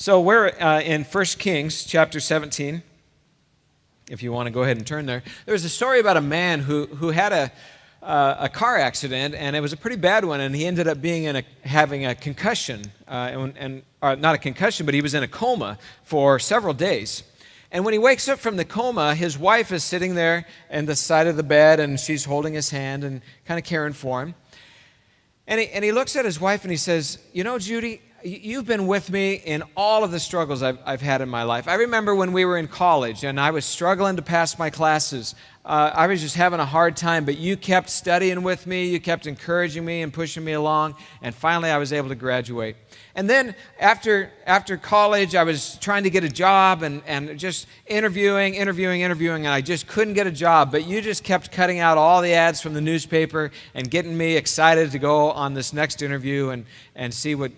So we're in 1 Kings chapter 17. If you want to go ahead and turn there. There's a story about a man who had a car accident, and it was a pretty bad one, and he ended up having a concussion, not a concussion, but he was in a coma for several days. And when he wakes up from the coma, his wife is sitting there on the side of the bed, and she's holding his hand and kind of caring for him. And he looks at his wife and he says, "You know, Judy, you've been with me in all of the struggles I've had in my life. I remember when we were in college and I was struggling to pass my classes. I was just having a hard time, but you kept studying with me, you kept encouraging me and pushing me along, and finally I was able to graduate. And then after college, I was trying to get a job and just interviewing, and I just couldn't get a job, but you just kept cutting out all the ads from the newspaper and getting me excited to go on this next interview and see what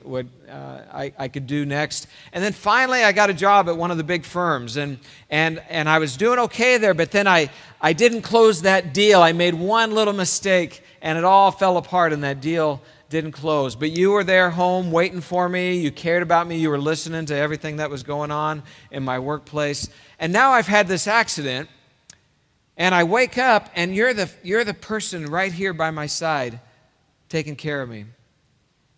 I could do next. And then finally I got a job at one of the big firms, and I was doing okay there, but then I didn't close that deal. I made one little mistake, and it all fell apart, and that deal didn't close. But you were there home waiting for me. You cared about me. You were listening to everything that was going on in my workplace. And now I've had this accident, and I wake up, and you're the person right here by my side taking care of me." And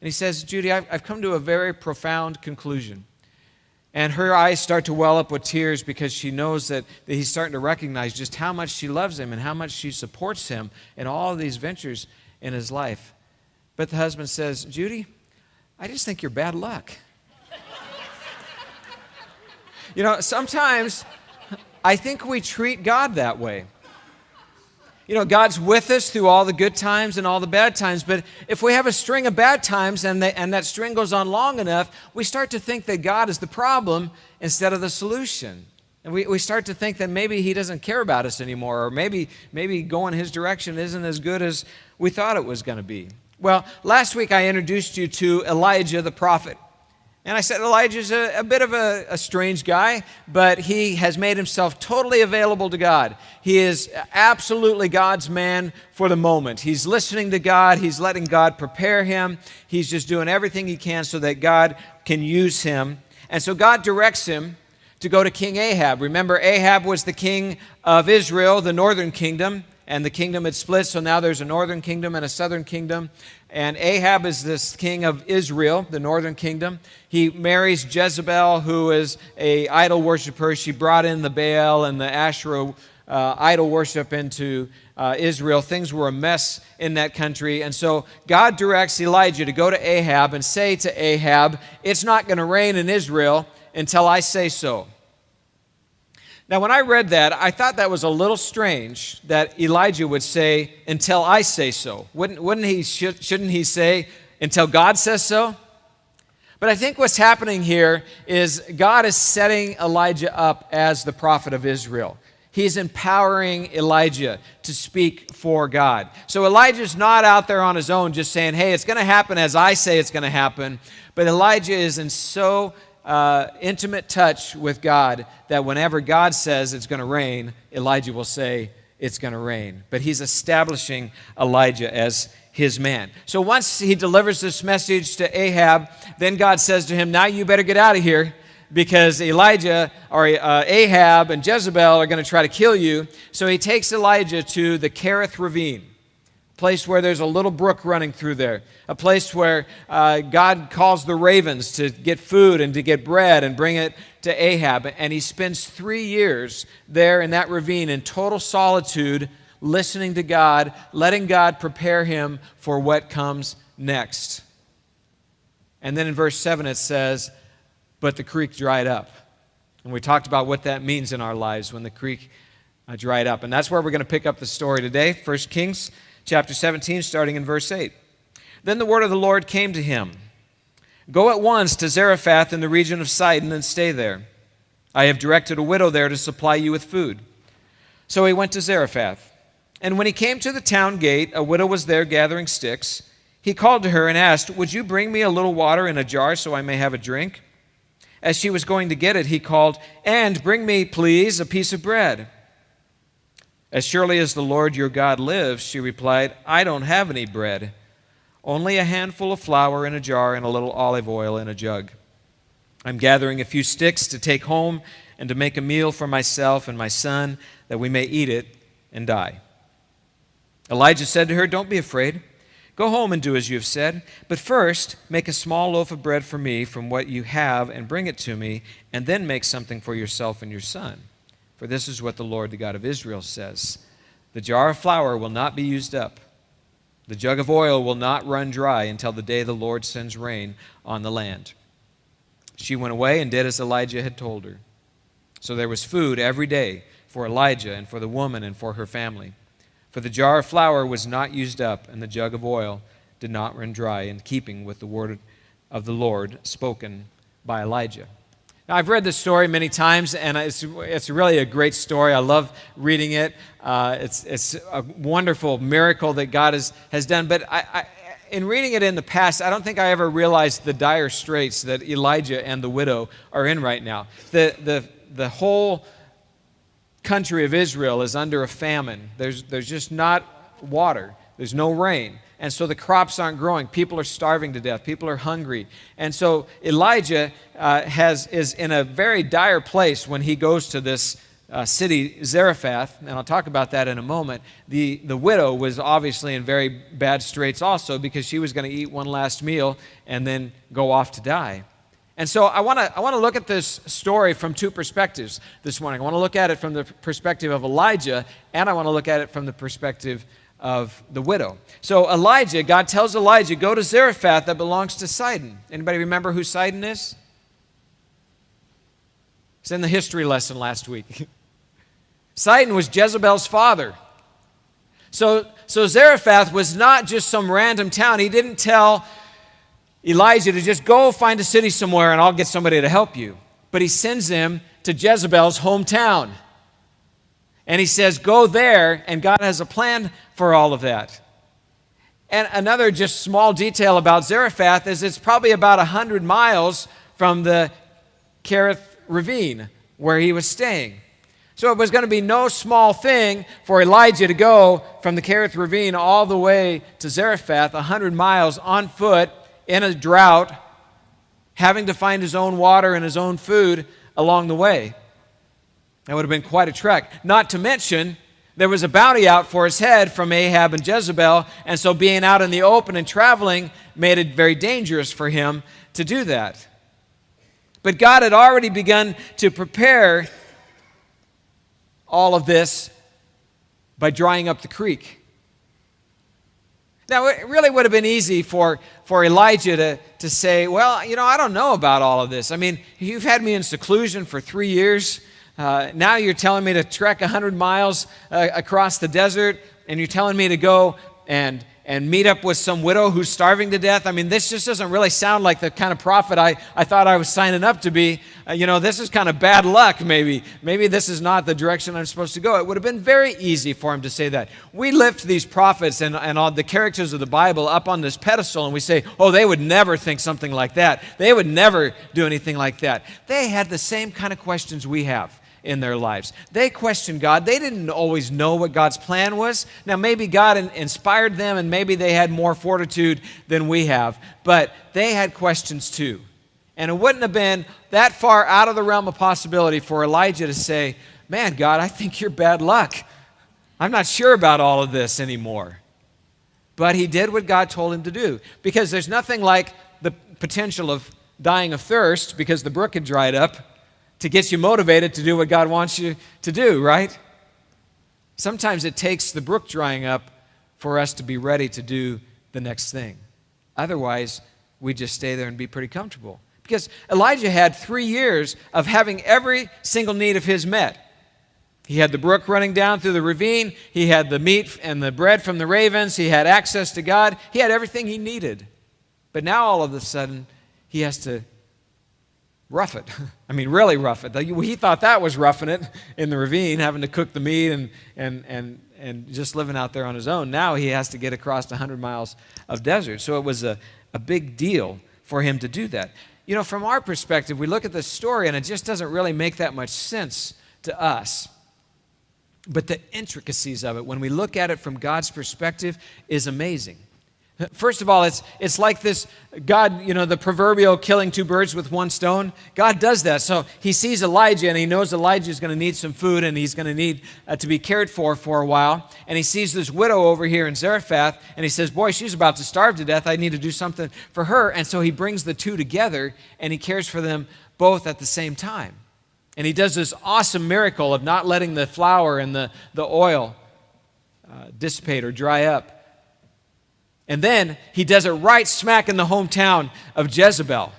he says, "Judy, I've come to a very profound conclusion." And her eyes start to well up with tears because she knows that he's starting to recognize just how much she loves him and how much she supports him in all of these ventures in his life. But the husband says, "Judy, I just think you're bad luck." You know, sometimes I think we treat God that way. You know, God's with us through all the good times and all the bad times, but if we have a string of bad times and that string goes on long enough, we start to think that God is the problem instead of the solution. And we start to think that maybe he doesn't care about us anymore, or maybe going his direction isn't as good as we thought it was going to be. Well, last week I introduced you to Elijah the prophet. And I said Elijah's a bit of a strange guy, but he has made himself totally available to God. He is absolutely God's man for the moment. He's listening to God. He's letting God prepare him. He's just doing everything he can so that God can use him. And so God directs him to go to King Ahab. Remember, Ahab was the king of Israel, the northern kingdom, and the kingdom had split, so now there's a northern kingdom and a southern kingdom. And Ahab is this king of Israel, the northern kingdom. He marries Jezebel, who is an idol worshiper. She brought in the Baal and the Asherah idol worship into Israel. Things were a mess in that country. And so God directs Elijah to go to Ahab and say to Ahab, "It's not going to rain in Israel until I say so." Now, when I read that, I thought that was a little strange that Elijah would say, "Until I say so." Shouldn't he say, "Until God says so"? But I think what's happening here is God is setting Elijah up as the prophet of Israel. He's empowering Elijah to speak for God. So Elijah's not out there on his own just saying, "Hey, it's going to happen as I say it's going to happen." But Elijah is in so intimate touch with God that whenever God says it's going to rain, Elijah will say it's going to rain. But he's establishing Elijah as his man. So once he delivers this message to Ahab, then God says to him, "Now you better get out of here, because Ahab and Jezebel are going to try to kill you." So he takes Elijah to the Kerith ravine, a place where there's a little brook running through there, a place where God calls the ravens to get food and to get bread and bring it to Ahab. And he spends 3 years there in that ravine in total solitude, listening to God, letting God prepare him for what comes next. And then in verse 7 it says, "But the creek dried up." And we talked about what that means in our lives when the creek dried up. And that's where we're going to pick up the story today, 1 Kings chapter 17, starting in verse 8. "Then the word of the Lord came to him. Go at once to Zarephath in the region of Sidon and stay there. I have directed a widow there to supply you with food." So he went to Zarephath. And when he came to the town gate, a widow was there gathering sticks. He called to her and asked, "Would you bring me a little water in a jar so I may have a drink?" As she was going to get it, he called, "And bring me, please, a piece of bread." "As surely as the Lord your God lives," she replied, "I don't have any bread, only a handful of flour in a jar and a little olive oil in a jug." I'm gathering a few sticks to take home and to make a meal for myself and my son, that we may eat it and die." Elijah said to her, "Don't be afraid. Go home and do as you have said. But first, make a small loaf of bread for me from what you have and bring it to me, and then make something for yourself and your son. For this is what the Lord, the God of Israel, says: the jar of flour will not be used up. The jug of oil will not run dry until the day the Lord sends rain on the land." She went away and did as Elijah had told her. So there was food every day for Elijah and for the woman and for her family. For the jar of flour was not used up, and the jug of oil did not run dry, in keeping with the word of the Lord spoken by Elijah. Now, I've read this story many times, and it's really a great story. I love reading it. It's a wonderful miracle that God has done. But in reading it in the past, I don't think I ever realized the dire straits that Elijah and the widow are in right now. The whole country of Israel is under a famine. There's just not water. There's no rain. And so the crops aren't growing. People are starving to death. People are hungry. And so Elijah is in a very dire place when he goes to this city, Zarephath, and I'll talk about that in a moment. The widow was obviously in very bad straits also, because she was going to eat one last meal and then go off to die. And so I want to look at this story from two perspectives this morning. I want to look at it from the perspective of Elijah, and I want to look at it from the perspective of the widow. So Elijah, God tells Elijah, go to Zarephath that belongs to Sidon. Anybody remember who Sidon is? It's in the history lesson last week. Sidon was Jezebel's father. So Zarephath was not just some random town. He didn't tell Elijah to just go find a city somewhere and I'll get somebody to help you. But he sends him to Jezebel's hometown. And he says, go there, and God has a plan for all of that. And another just small detail about Zarephath is it's probably about 100 miles from the Kerith Ravine where he was staying. So it was going to be no small thing for Elijah to go from the Kerith Ravine all the way to Zarephath, 100 miles on foot, in a drought, having to find his own water and his own food along the way. That would have been quite a trek. Not to mention, there was a bounty out for his head from Ahab and Jezebel, and so being out in the open and traveling made it very dangerous for him to do that. But God had already begun to prepare all of this by drying up the creek. Now, it really would have been easy for Elijah to say, well, I don't know about all of this. I mean, you've had me in seclusion for 3 years. Now you're telling me to trek 100 miles across the desert, and you're telling me to go and meet up with some widow who's starving to death. I mean, this just doesn't really sound like the kind of prophet I thought I was signing up to be. This is kind of bad luck, maybe. Maybe this is not the direction I'm supposed to go. It would have been very easy for him to say that. We lift these prophets and all the characters of the Bible up on this pedestal, and we say, oh, they would never think something like that. They would never do anything like that. They had the same kind of questions we have in their lives. They questioned God. They didn't always know what God's plan was. Now, maybe God inspired them, and maybe they had more fortitude than we have, but they had questions too. And it wouldn't have been that far out of the realm of possibility for Elijah to say, man, God, I think you're bad luck. I'm not sure about all of this anymore. But he did what God told him to do, because there's nothing like the potential of dying of thirst because the brook had dried up to get you motivated to do what God wants you to do, right? Sometimes it takes the brook drying up for us to be ready to do the next thing. Otherwise, we just stay there and be pretty comfortable. Because Elijah had 3 years of having every single need of his met. He had the brook running down through the ravine. He had the meat and the bread from the ravens. He had access to God. He had everything he needed. But now all of a sudden, he has to rough it. I mean, really rough it. He thought that was roughing it in the ravine, having to cook the meat and just living out there on his own. Now he has to get across 100 miles of desert. So it was a big deal for him to do that. From our perspective, we look at this story and it just doesn't really make that much sense to us. But the intricacies of it, when we look at it from God's perspective, is amazing. First of all, it's like this God, the proverbial killing two birds with one stone. God does that. So he sees Elijah, and he knows Elijah is going to need some food, and he's going to need to be cared for a while. And he sees this widow over here in Zarephath, and he says, boy, she's about to starve to death. I need to do something for her. And so he brings the two together, and he cares for them both at the same time. And he does this awesome miracle of not letting the flour and the oil dissipate or dry up. And then he does it right smack in the hometown of Jezebel,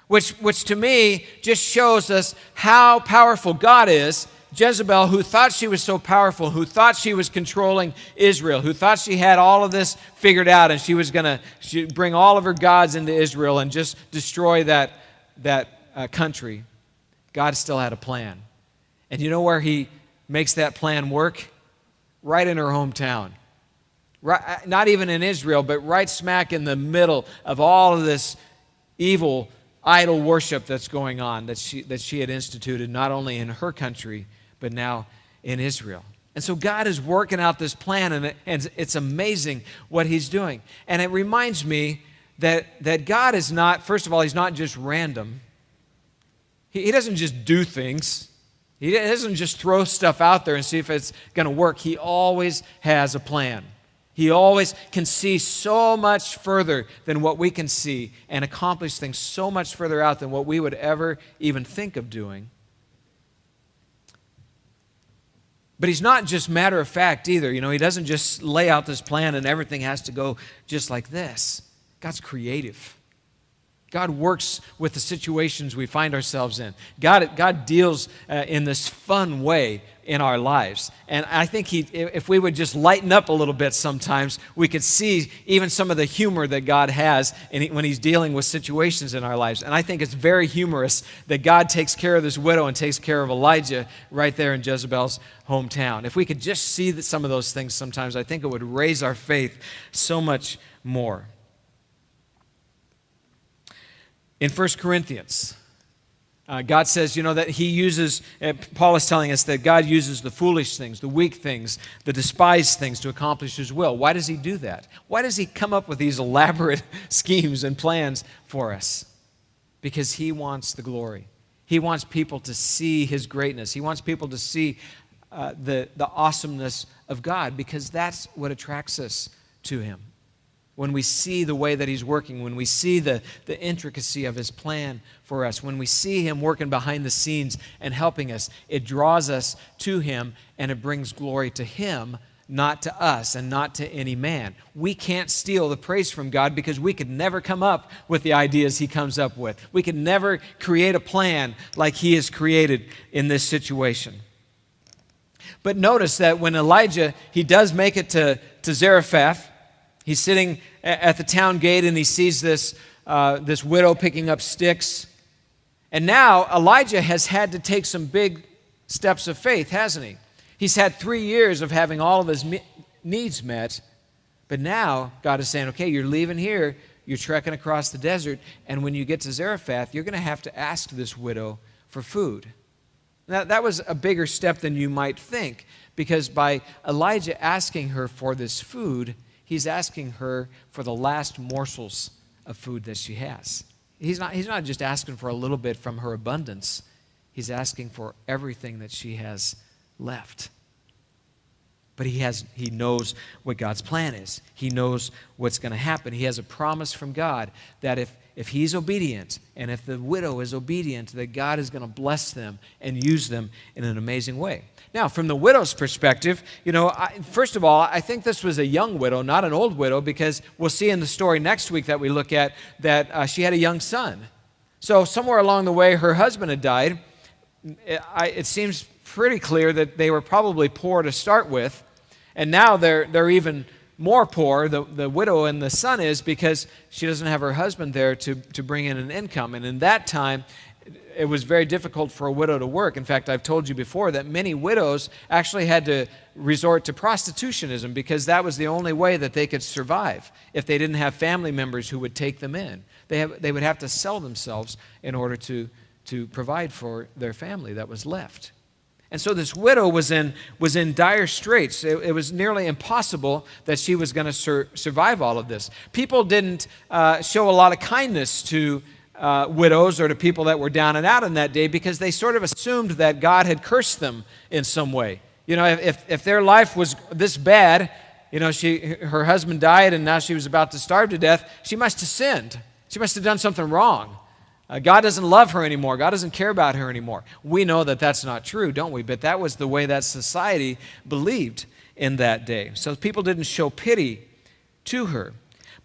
which to me just shows us how powerful God is. Jezebel, who thought she was so powerful, who thought she was controlling Israel, who thought she had all of this figured out and she was going to bring all of her gods into Israel and just destroy that country. God still had a plan. And you know where he makes that plan work? Right in her hometown. Right, not even in Israel, but right smack in the middle of all of this evil idol worship that's going on, that she had instituted not only in her country, but now in Israel. And so God is working out this plan, and it's amazing what he's doing. And it reminds me that God is not, first of all, he's not just random. He doesn't just do things. He doesn't just throw stuff out there and see if it's going to work. He always has a plan. He always can see so much further than what we can see and accomplish things so much further out than what we would ever even think of doing. But he's not just matter of fact either. He doesn't just lay out this plan and everything has to go just like this. God's creative. God works with the situations we find ourselves in. God deals in this fun way in our lives. And I think if we would just lighten up a little bit sometimes, we could see even some of the humor that God has when he's dealing with situations in our lives. And I think it's very humorous that God takes care of this widow and takes care of Elijah right there in Jezebel's hometown. If we could just see some of those things sometimes, I think it would raise our faith so much more. In 1 Corinthians, God says, that he uses, Paul is telling us that God uses the foolish things, the weak things, the despised things to accomplish his will. Why does he do that? Why does he come up with these elaborate schemes and plans for us? Because he wants the glory. He wants people to see his greatness. He wants people to see the awesomeness of God, because that's what attracts us to him. When we see the way that he's working, when we see the intricacy of his plan for us, when we see him working behind the scenes and helping us, it draws us to him and it brings glory to him, not to us and not to any man. We can't steal the praise from God because we could never come up with the ideas he comes up with. We could never create a plan like he has created in this situation. But notice that when Elijah, he does make it to Zarephath. He's sitting at the town gate and he sees this widow picking up sticks. And now Elijah has had to take some big steps of faith, hasn't he? He's had 3 years of having all of his needs met. But now God is saying, okay, you're leaving here, you're trekking across the desert, and when you get to Zarephath, you're going to have to ask this widow for food. Now, that was a bigger step than you might think, because by Elijah asking her for this food, he's asking her for the last morsels of food that she has. He's not just asking for a little bit from her abundance. He's asking for everything that she has left. But he knows what God's plan is. He knows what's going to happen. He has a promise from God that if he's obedient and if the widow is obedient, that God is going to bless them and use them in an amazing way. Now, from the widow's perspective, first of all, I think this was a young widow, not an old widow, because we'll see in the story next week that we look at that she had a young son. So somewhere along the way, her husband had died. It seems pretty clear that they were probably poor to start with, and now they're even more poor, the widow and the son is, because she doesn't have her husband there to bring in an income. And in that time, it was very difficult for a widow to work. In fact, I've told you before that many widows actually had to resort to prostitutionism because that was the only way that they could survive if they didn't have family members who would take them in. They would have to sell themselves in order to provide for their family that was left. And so this widow was in dire straits. It was nearly impossible that she was going to survive all of this. People didn't show a lot of kindness to widows or to people that were down and out in that day because they sort of assumed that God had cursed them in some way. You know, if their life was this bad, you know, her husband died and now she was about to starve to death, she must have sinned. She must have done something wrong. God doesn't love her anymore. God doesn't care about her anymore. We know that that's not true, don't we? But that was the way that society believed in that day. So people didn't show pity to her.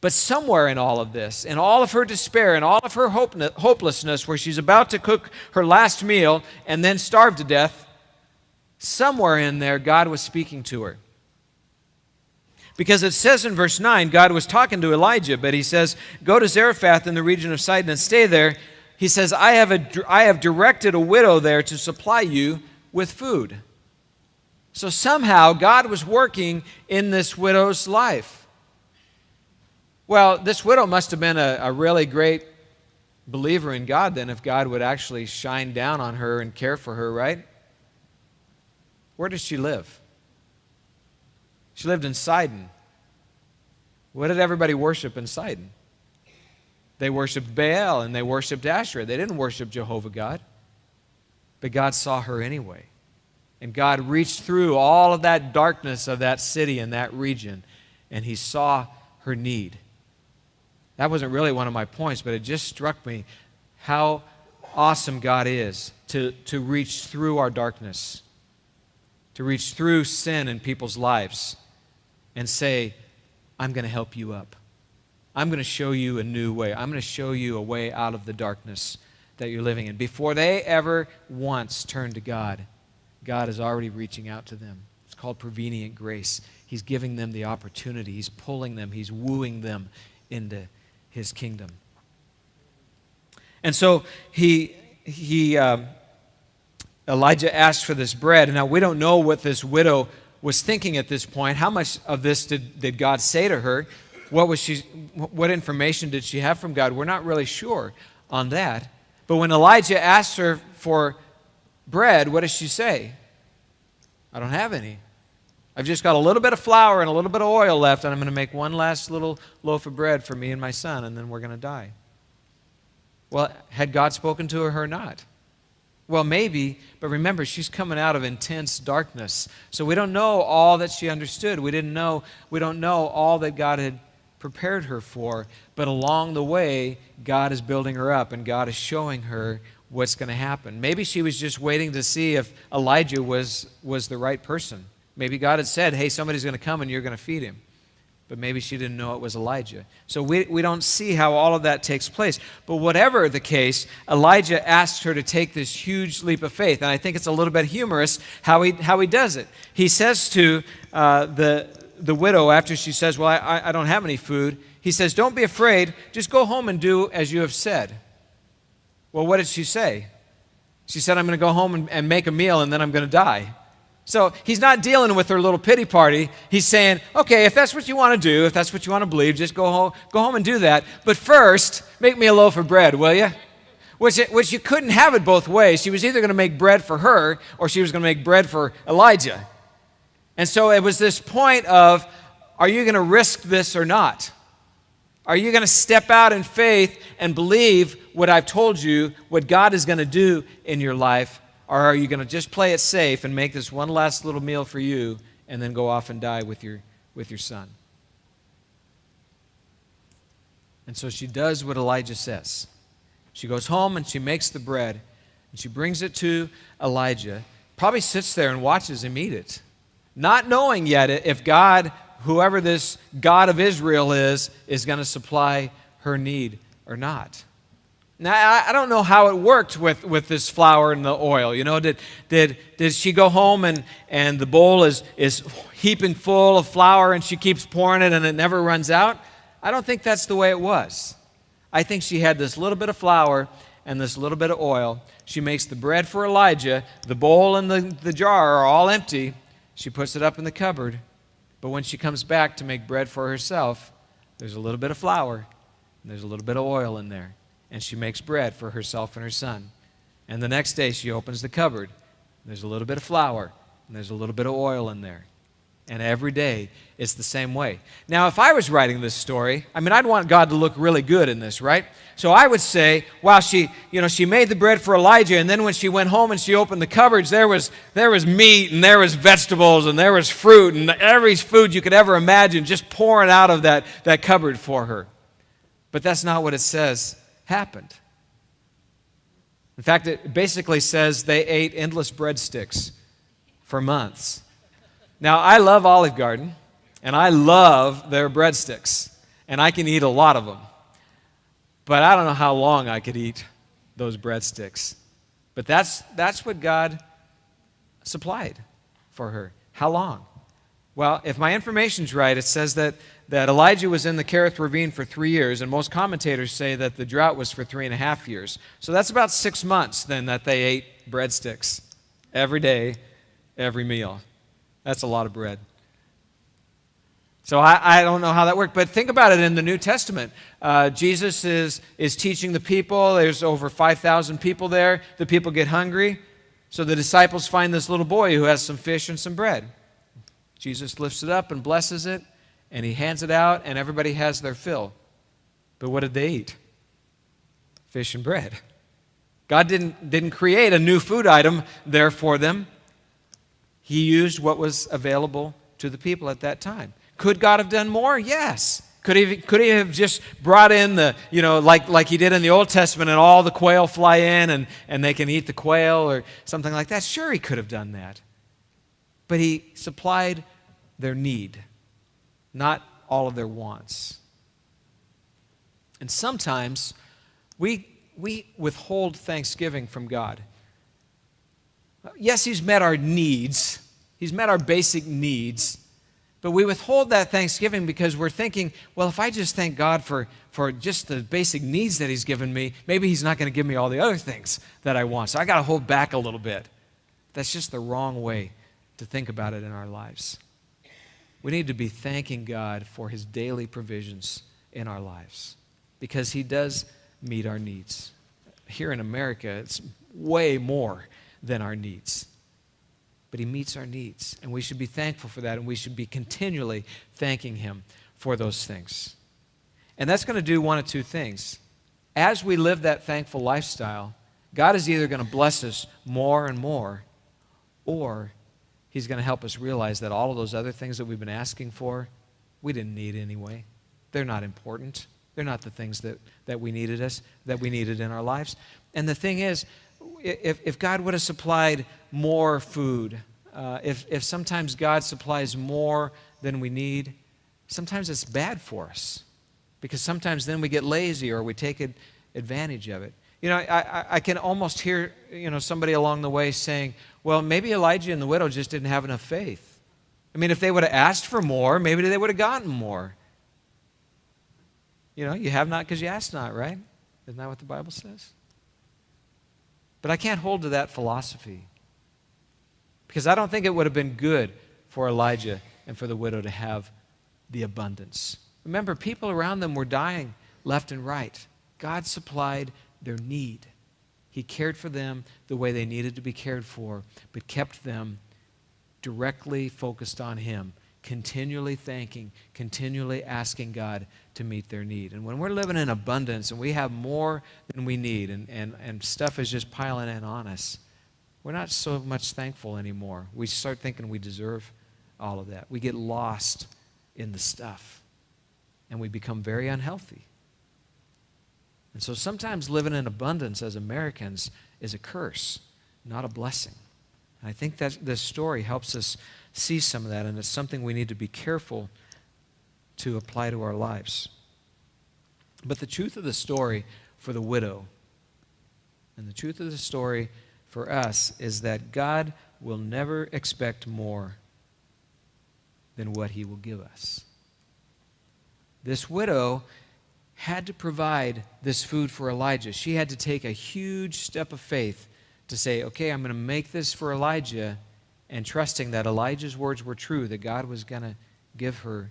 But somewhere in all of this, in all of her despair, in all of her hopelessness, where she's about to cook her last meal and then starve to death, somewhere in there, God was speaking to her. Because it says in verse 9, God was talking to Elijah, but he says, go to Zarephath in the region of Sidon and stay there. He says, I have directed a widow there to supply you with food. So somehow God was working in this widow's life. Well, this widow must have been a really great believer in God then, if God would actually shine down on her and care for her, right? Where does she live? She lived in Sidon. What did everybody worship in Sidon? They worshiped Baal and they worshiped Asherah. They didn't worship Jehovah God. But God saw her anyway. And God reached through all of that darkness of that city and that region, and he saw her need. That wasn't really one of my points, but it just struck me how awesome God is to reach through our darkness, to reach through sin in people's lives and say, I'm going to help you up. I'm going to show you a new way. I'm going to show you a way out of the darkness that you're living in. Before they ever once turn to God, God is already reaching out to them. It's called prevenient grace. He's giving them the opportunity. He's pulling them. He's wooing them into his kingdom. And so Elijah asked for this bread. And now we don't know what this widow was thinking at this point. How much of this did God say to her? What information did she have from God? We're not really sure on that. But when Elijah asked her for bread, what does she say? I don't have any. I've just got a little bit of flour and a little bit of oil left, and I'm going to make one last little loaf of bread for me and my son, and then we're going to die. Well, had God spoken to her or not? Well, maybe, but remember, she's coming out of intense darkness. So we don't know all that she understood. We don't know all that God had prepared her for. But along the way, God is building her up, and God is showing her what's going to happen. Maybe she was just waiting to see if Elijah was the right person. Maybe God had said, hey, somebody's going to come and you're going to feed him. But maybe she didn't know it was Elijah. So we don't see how all of that takes place. But whatever the case, Elijah asked her to take this huge leap of faith. And I think it's a little bit humorous how he does it. He says to the widow, after she says, well, I don't have any food, he says, don't be afraid. Just go home and do as you have said. Well, what did she say? She said, I'm going to go home and make a meal and then I'm going to die. So he's not dealing with her little pity party. He's saying, okay, if that's what you want to do, if that's what you want to believe, just go home and do that. But first, make me a loaf of bread, will you? Which you couldn't have it both ways. She was either going to make bread for her or she was going to make bread for Elijah. And so it was this point of, are you going to risk this or not? Are you going to step out in faith and believe what I've told you, what God is going to do in your life? Or are you going to just play it safe and make this one last little meal for you and then go off and die with your son? And so she does what Elijah says. She goes home and she makes the bread and she brings it to Elijah. Probably sits there and watches him eat it, not knowing yet if God, whoever this God of Israel is going to supply her need or not. Now, I don't know how it worked with this flour and the oil. You know, did she go home and the bowl is heaping full of flour and she keeps pouring it and it never runs out? I don't think that's the way it was. I think she had this little bit of flour and this little bit of oil. She makes the bread for Elijah. The bowl and the jar are all empty. She puts it up in the cupboard. But when she comes back to make bread for herself, there's a little bit of flour and there's a little bit of oil in there. And she makes bread for herself and her son. And the next day she opens the cupboard. There's a little bit of flour, and there's a little bit of oil in there. And every day it's the same way. Now, if I was writing this story, I'd want God to look really good in this, right? So I would say, wow, she made the bread for Elijah, and then when she went home and she opened the cupboards, there was meat, and there was vegetables, and there was fruit, and every food you could ever imagine just pouring out of that cupboard for her. But that's not what it says happened. In fact, it basically says they ate endless breadsticks for months. Now, I love Olive Garden, and I love their breadsticks, and I can eat a lot of them. But I don't know how long I could eat those breadsticks. But that's what God supplied for her. How long? Well, if my information's right, it says that Elijah was in the Kerith Ravine for 3 years, and most commentators say that the drought was for 3.5 years. So that's about 6 months then that they ate breadsticks every day, every meal. That's a lot of bread. So I don't know how that worked, but think about it in the New Testament. Jesus is teaching the people. There's over 5,000 people there. The people get hungry. So the disciples find this little boy who has some fish and some bread. Jesus lifts it up and blesses it, and he hands it out, and everybody has their fill. But what did they eat? Fish and bread. God didn't create a new food item there for them. He used what was available to the people at that time. Could God have done more? Yes. Could he have just brought in like he did in the Old Testament, and all the quail fly in and they can eat the quail or something like that? Sure, he could have done that. But he supplied their need, not all of their wants. And sometimes we withhold thanksgiving from God. Yes, he's met our needs. He's met our basic needs. But we withhold that thanksgiving because we're thinking, well, if I just thank God for just the basic needs that he's given me, maybe he's not going to give me all the other things that I want. So I got to hold back a little bit. That's just the wrong way to think about it in our lives. We need to be thanking God for his daily provisions in our lives because he does meet our needs. Here in America, it's way more than our needs. But he meets our needs, and we should be thankful for that, and we should be continually thanking him for those things. And that's going to do one of two things. As we live that thankful lifestyle, God is either going to bless us more and more, or he's going to help us realize that all of those other things that we've been asking for, we didn't need anyway. They're not important. They're not the things that we needed in our lives. And the thing is, if God would have supplied more food, if sometimes God supplies more than we need, sometimes it's bad for us because sometimes then we get lazy or we take advantage of it. I can almost hear somebody along the way saying, well, maybe Elijah and the widow just didn't have enough faith. If they would have asked for more, maybe they would have gotten more. You have not because you ask not, right? Isn't that what the Bible says? But I can't hold to that philosophy because I don't think it would have been good for Elijah and for the widow to have the abundance. Remember, people around them were dying left and right. God supplied their need. He cared for them the way they needed to be cared for, but kept them directly focused on him, continually thanking, continually asking God to meet their need. And when we're living in abundance and we have more than we need and stuff is just piling in on us, we're not so much thankful anymore. We start thinking we deserve all of that. We get lost in the stuff and we become very unhealthy. And so sometimes living in abundance as Americans is a curse, not a blessing. And I think that this story helps us see some of that, and it's something we need to be careful to apply to our lives. But the truth of the story for the widow and the truth of the story for us is that God will never expect more than what he will give us. This widow had to provide this food for Elijah. She had to take a huge step of faith to say, okay, I'm going to make this for Elijah, and trusting that Elijah's words were true, that God was going to give her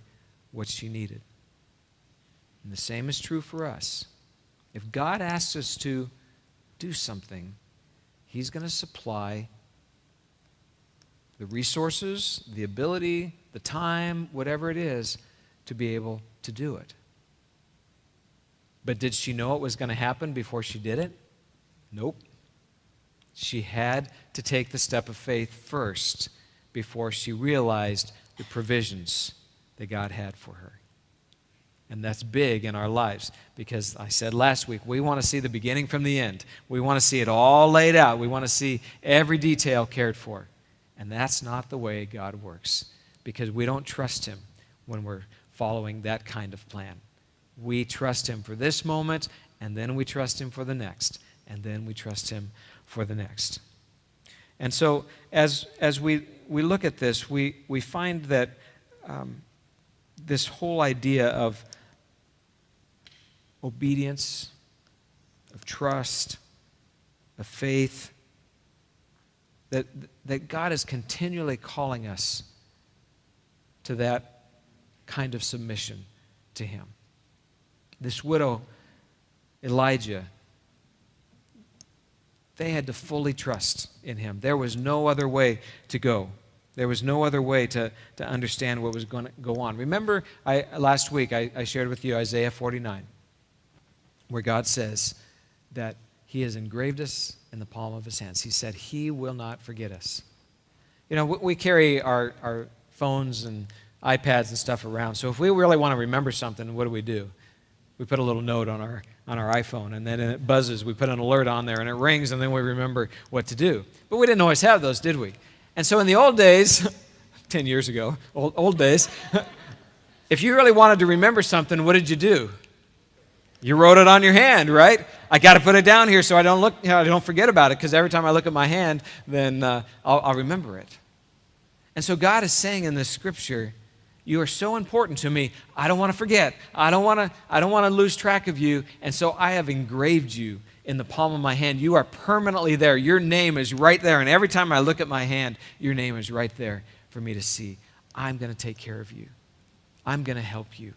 what she needed. And the same is true for us. If God asks us to do something, he's going to supply the resources, the ability, the time, whatever it is, to be able to do it. But did she know it was going to happen before she did it? Nope. She had to take the step of faith first before she realized the provisions that God had for her. And that's big in our lives because I said last week, we want to see the beginning from the end. We want to see it all laid out. We want to see every detail cared for. And that's not the way God works because we don't trust Him when we're following that kind of plan. We trust Him for this moment, and then we trust Him for the next, and then we trust Him for the next. And so as we look at this, we find that this whole idea of obedience, of trust, of faith, that God is continually calling us to that kind of submission to Him. This widow, Elijah, they had to fully trust in Him. There was no other way to go. There was no other way to understand what was going to go on. Remember, last week I shared with you Isaiah 49, where God says that He has engraved us in the palm of His hands. He said He will not forget us. You know, we carry our phones and iPads and stuff around. So if we really want to remember something, what do? We put a little note on our iPhone, and then it buzzes. We put an alert on there, and it rings, and then we remember what to do. But we didn't always have those, did we? And so in the old days, 10 years ago, old days, if you really wanted to remember something, what did you do? You wrote it on your hand, right? I got to put it down here so I don't forget about it, because every time I look at my hand, then I'll remember it. And so God is saying in this scripture, you are so important to me. I don't want to forget. I don't want to lose track of you. And so I have engraved you in the palm of my hand. You are permanently there. Your name is right there. And every time I look at my hand, your name is right there for me to see. I'm going to take care of you. I'm going to help you.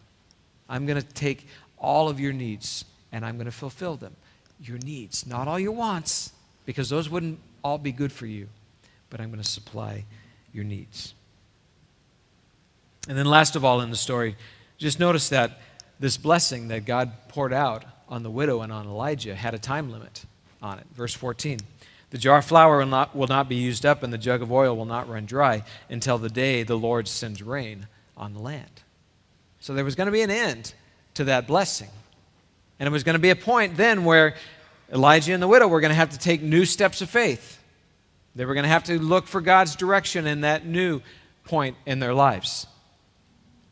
I'm going to take all of your needs and I'm going to fulfill them. Your needs, not all your wants, because those wouldn't all be good for you, but I'm going to supply your needs. And then last of all in the story, just notice that this blessing that God poured out on the widow and on Elijah had a time limit on it. Verse 14, the jar of flour will not be used up and the jug of oil will not run dry until the day the Lord sends rain on the land. So there was going to be an end to that blessing. And it was going to be a point then where Elijah and the widow were going to have to take new steps of faith. They were going to have to look for God's direction in that new point in their lives.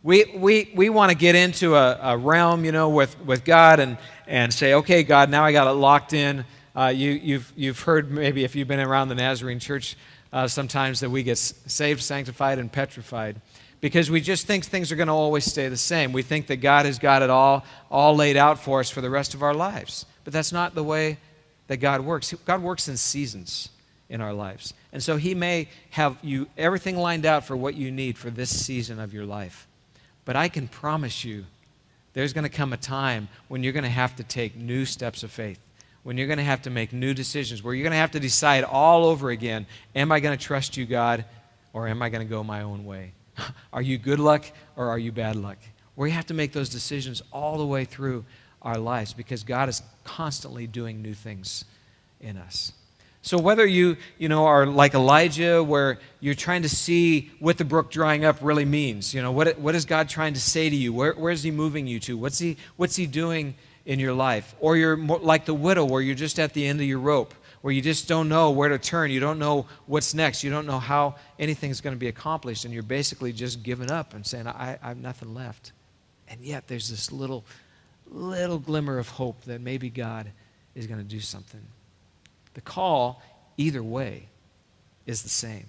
We want to get into a realm, with God and say, okay, God, now I got it locked in. You've heard maybe if you've been around the Nazarene church sometimes that we get saved, sanctified, and petrified because we just think things are going to always stay the same. We think that God has got it all laid out for us for the rest of our lives. But that's not the way that God works. God works in seasons in our lives. And so He may have you everything lined out for what you need for this season of your life. But I can promise you, there's going to come a time when you're going to have to take new steps of faith, when you're going to have to make new decisions, where you're going to have to decide all over again, am I going to trust you, God, or am I going to go my own way? Are you good luck or are you bad luck? We have to make those decisions all the way through our lives because God is constantly doing new things in us. So whether you are like Elijah, where you're trying to see what the brook drying up really means, what is God trying to say to you? Where is He moving you to? What's He doing in your life? Or you're more like the widow, where you're just at the end of your rope, where you just don't know where to turn. You don't know what's next. You don't know how anything's going to be accomplished, and you're basically just giving up and saying, I have nothing left. And yet there's this little glimmer of hope that maybe God is going to do something. The call, either way, is the same.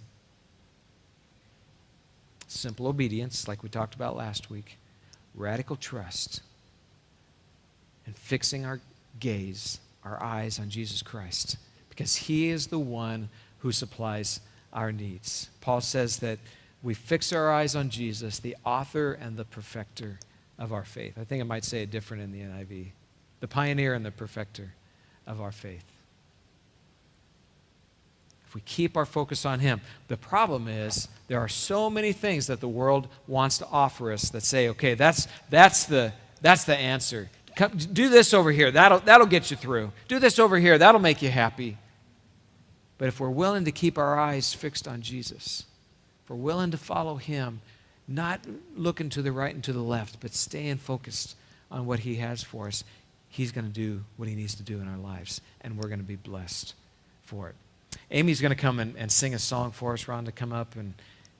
Simple obedience, like we talked about last week, radical trust, and fixing our gaze, our eyes on Jesus Christ, because He is the one who supplies our needs. Paul says that we fix our eyes on Jesus, the author and the perfecter of our faith. I think I might say it different in the NIV. The pioneer and the perfecter of our faith. if we keep our focus on him. The problem is there are so many things that the world wants to offer us that say, okay, that's the answer. Come, do this over here. That'll get you through. Do this over here. That'll make you happy. But if we're willing to keep our eyes fixed on Jesus, if we're willing to follow him, not looking to the right and to the left, but staying focused on what he has for us, he's going to do what he needs to do in our lives, and we're going to be blessed for it. Amy's going to come and sing a song for us. Rhonda, come up and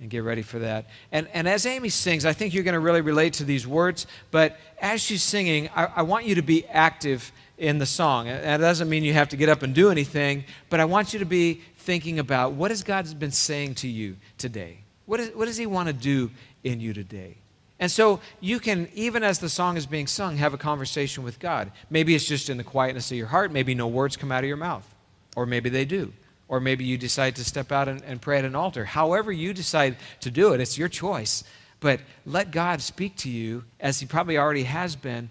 get ready for that. And as Amy sings, I think you're going to really relate to these words, but as she's singing, I want you to be active in the song. And that doesn't mean you have to get up and do anything, but I want you to be thinking about, what has God been saying to you today? What does he want to do in you today? And so you can, even as the song is being sung, have a conversation with God. Maybe it's just in the quietness of your heart. Maybe no words come out of your mouth. Or maybe they do. Or maybe you decide to step out and pray at an altar. However you decide to do it, it's your choice. But let God speak to you, as he probably already has been,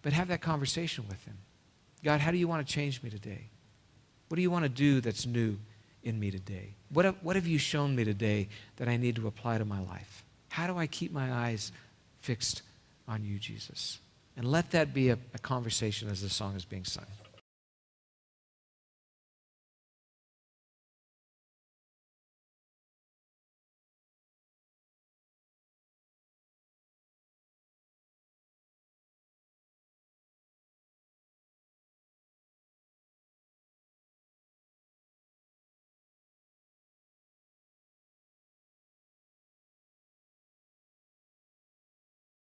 but have that conversation with him. God, how do you want to change me today? What do you want to do that's new in me today? What have you shown me today that I need to apply to my life? How do I keep my eyes fixed on you, Jesus? And let that be a conversation as the song is being sung.